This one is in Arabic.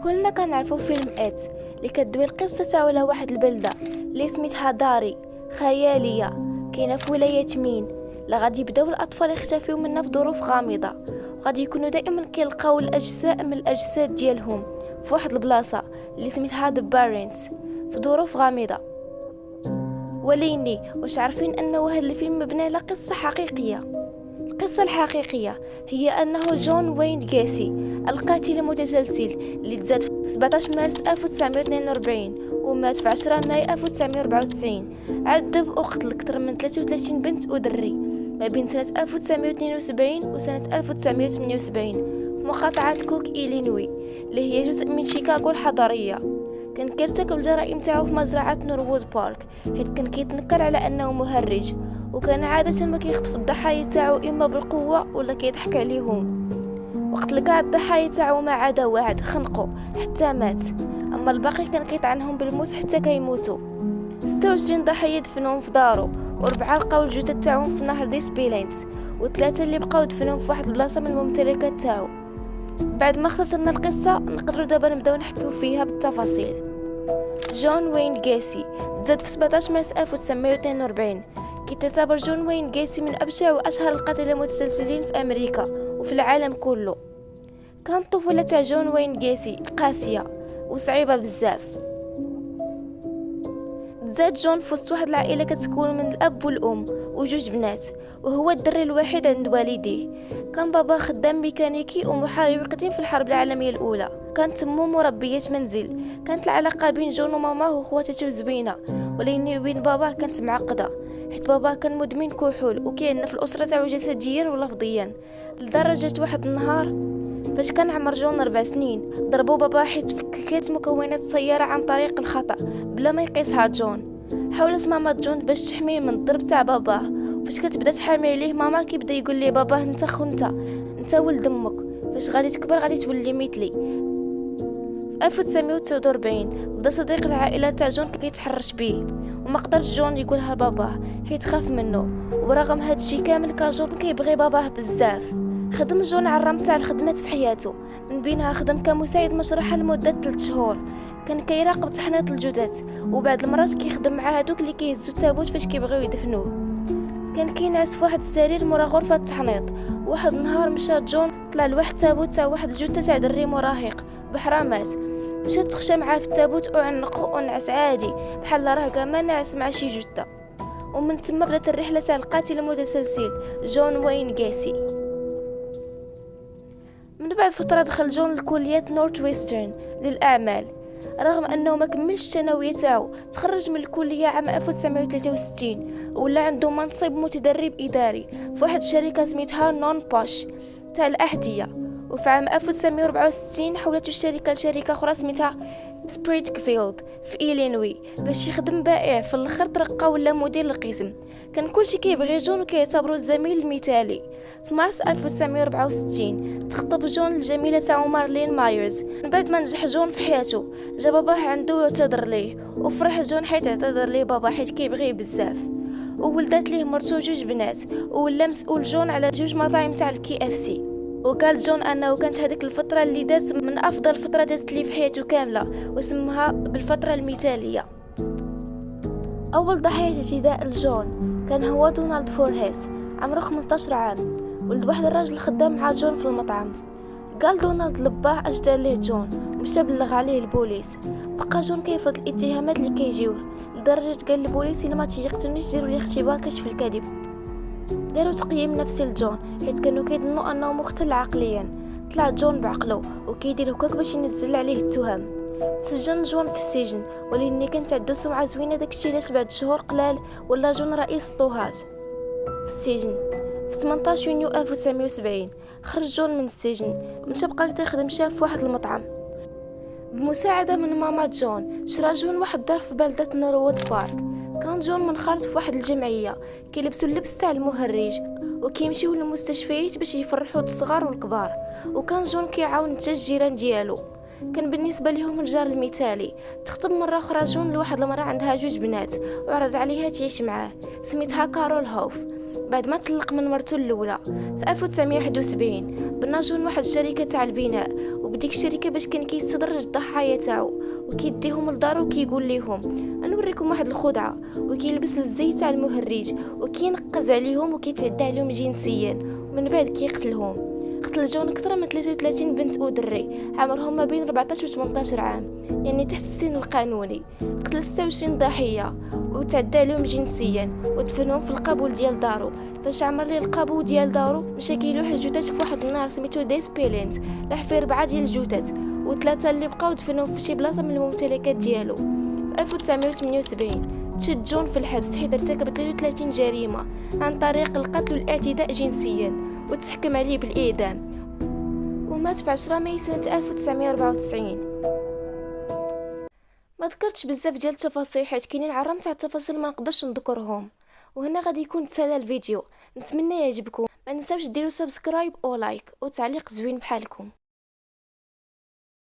كلنا كنعرفوا فيلم ات اللي كتدوي القصه تاع ولا واحد البلده اللي سميتها داري خياليه كاينه في ولايه مين. لا غادي يبداو الاطفال يختفيو منها في ظروف غامضه، وغادي يكونوا دائما كيلقاو الاجزاء من الاجساد ديالهم في واحد البلاصه اللي سميتها ذا بارنتس في ظروف غامضه. وليني واش عارفين انه هذا الفيلم مبني على قصه حقيقيه؟ القصة الحقيقية هي أنه جون وين جاسي القاتل المتسلسل اللي تزاد في 17 مارس 1942 ومات في 10 ماي 1994 عذب وقتل أكثر من 33 بنت ودري ما بين سنة 1972 وسنة 1978 في مقاطعة كوك إلينوي اللي هي جزء من شيكاغو الحضرية. كان كيرتكب الجرائم تاعو في مزرعة نورwood بارك، حيث كان كيتنكر على أنه مهرج، وكان عادة ما كيخطف الضحايا تاعو إما بالقوة ولا كيضحك عليهم. وقت لقى الضحايا تاعو ما عدا واحد خنقو حتى مات، أما الباقي كان كيطعنهم بالموس حتى كيموتوا. 26 ضحية دفنوهم في دارو، و4 لقاو الجثث تاعهم في نهر ديس بيلينس، و3 اللي بقاو دفنوهم في واحد البلاصة من الممتلكات تاعو. بعد ما خلصنا القصة نقدروا دابا نبداو نحكيو فيها بالتفاصيل. جون وين جاسي تزاد في 17 مارس 1942. كيتعتبر جون وين جاسي من أبشع وأشهر القتلة المتسلسلين في أمريكا وفي العالم كله. كانت الطفولة تاع جون وين جاسي قاسية وصعيبة بزاف. تزاد جون في وسط واحد العائلة كتكون من الأب والأم وجوج بنات، وهو الدري الوحيد عند والديه. كان بابا خدام ميكانيكي ومحارب قديم في الحرب العالمية الأولى، كانت أمه مربية منزل. كانت العلاقة بين جون وماماه وخواتته زوينة، ولكن بين باباه كانت معقدة، حيت بابا كان مدمن كحول وكيعنف الأسرة تاعو جسديا ولفظيا، لدرجة واحد النهار فاش كان عمر جون 4 سنين ضربوا بابا حيت فككات مكونات السيارة عن طريق الخطأ بلا ما يقيسها جون. حاولت ماما جون باش تحميه من الضرب تاع باباه، فاش كتبدا تحامي عليه ماما كيبدا يقول ليه باباه انت خنت، انت ولد امك، فاش غادي تكبر غادي تولي مثلي. في 1949 بدا صديق العائله تاع جون كيتحرش بيه، وما قدرش جون يقولها لباباه حيت خاف منه. ورغم هذا الشيء كامل كان جون كيبغي باباه بزاف. خدم جون عرام تاع الخدمات في حياته، من بينها خدم كمساعد مشرحة لمدة 3 شهور. كان كيراقب تحنيط الجثث، وبعد المرات كيخدم مع هادوك اللي كيهزوا التابوت فاش كيبغيو يدفنوه. كان كينعس في واحد السرير مورا غرفة التحنيط. واحد النهار مشى جون طلع لواحد التابوت تاع واحد الجثة تاع دري مراهق بحرامات. مشات تخشى معاه في التابوت وعنقو ونعس عادي بحال راه كاع ما نعس مع شي جثة. ومن تما بدات الرحلة تاع القاتل المتسلسل جون وين جاسي. من بعد فترة دخل جون لكلية نورث ويسترن للأعمال. رغم أنه ما كملش الثانوية تاعو، تخرج من الكلية عام 1963 ولا عنده منصب متدرب إداري في واحد الشركة سميتها نون باش تاع الأحذية. وفي عام 1964 حولته الشركة لشركة أخرى سميتها سبريتكفيلد في إيلينوي باش يخدم بائع. في الآخر ترقى ولا مدير القسم. كان كلشي كيبغي جون وكيعتبرو الزميل المثالي. في مارس 1964 تخطب جون الجميلة تاع مارلين مايرز. من بعد ما نجح جون في حياته جا باباه عنده واعتذر ليه، وفرح جون حيت اعتذر ليه بابا حيت كيبغيه بزاف. وولدات ليه مرتو 2 بنات، ولا مسؤول جون على 2 مطاعم تاع الكي اف سي. وقال جون انه كانت هذيك الفتره اللي داز من افضل فتره دازت ليه في حياته كامله، وسمها بالفتره المثاليه. اول ضحيه اعتداء لجون كان هو دونالد فورهيس، عمره 15 عام، ولد واحد الراجل خدام مع جون في المطعم. قال دونالد لباه اش دار ليه جون ومشى بلغ عليه البوليس. بقى جون كيفرض الاتهامات اللي كيجيوه، لدرجه قال البوليس الا ما تيقتلنيش ديروا لي اختبار كشف الكذب. داروا تقييم نفسي لجون حيت كانوا كيظنوا انه مختل عقليا. طلع جون بعقله وكيدير هكاك باش ينزل عليه التهم. تسجن جون في السجن، ولكن كانت عنده سمعه زوينه داكشي علاش بعد شهور قلال ولا جون رئيس الطوهات في السجن. في 18 يونيو 1970 خرج جون من السجن، مشى بقى تخدم شاف في واحد المطعم. بمساعده من ماما جون شرا جون واحد دار في بلده نورwood بارك. كان جون منخرط في واحد الجمعيه كيلبسوا اللبس تاع المهرج وكيمشيو للمستشفيات باش يفرحوا الصغار والكبار. وكان جون كيعاون حتى الجيران ديالو، كان بالنسبه لهم الجار المثالي. تخطب مره اخرى جون لواحد المراه عندها 2 بنات وعرض عليها تعيش معاه، سميتها كارول هوف. بعد ما طلق من مرته الاولى. في 1971 بنا جون واحد الشركه تاع البناء، وبديك الشركه باش كان كيستدرج الضحايا تاعو وكيديهم لدارو وكيقول لهم نوريكم واحد الخدعه، وكيلبس الزي تاع المهرج وكينقز عليهم وكيتعدى عليهم جنسيا، ومن بعد كيقتلهم. قتل جون اكثر من 33 بنت ودري عمرهم ما بين 14 و 18 عام، يعني تحت السن القانوني. قتل 26 ضحيه وتعدى عليهم جنسيا ودفنهم في القابو ديال دارو. فاش عمر ليه القابو ديال دارو مشى كيلوح الجثث في واحد النهار سميتو ديس بيلينت، لاح فيه 4 ديال الجثث وثلاثه اللي بقاو دفنهم في شي بلاصه من الممتلكات ديالو. في 1978 تشد جون في الحبس حيث ارتكب 33 جريمه عن طريق القتل والاعتداء جنسيا، وتحكم عليه بالاعدام ومات في 10 ماي سنه 1994. ما ذكرتش بزاف ديال التفاصيل حيت كاينين عرام تاع التفاصيل ما نقدرش نذكرهم، وهنا غادي يكون تسالى الفيديو. نتمنى يعجبكم، ما نساوش ديروا سبسكرايب او لايك وتعليق زوين بحالكم.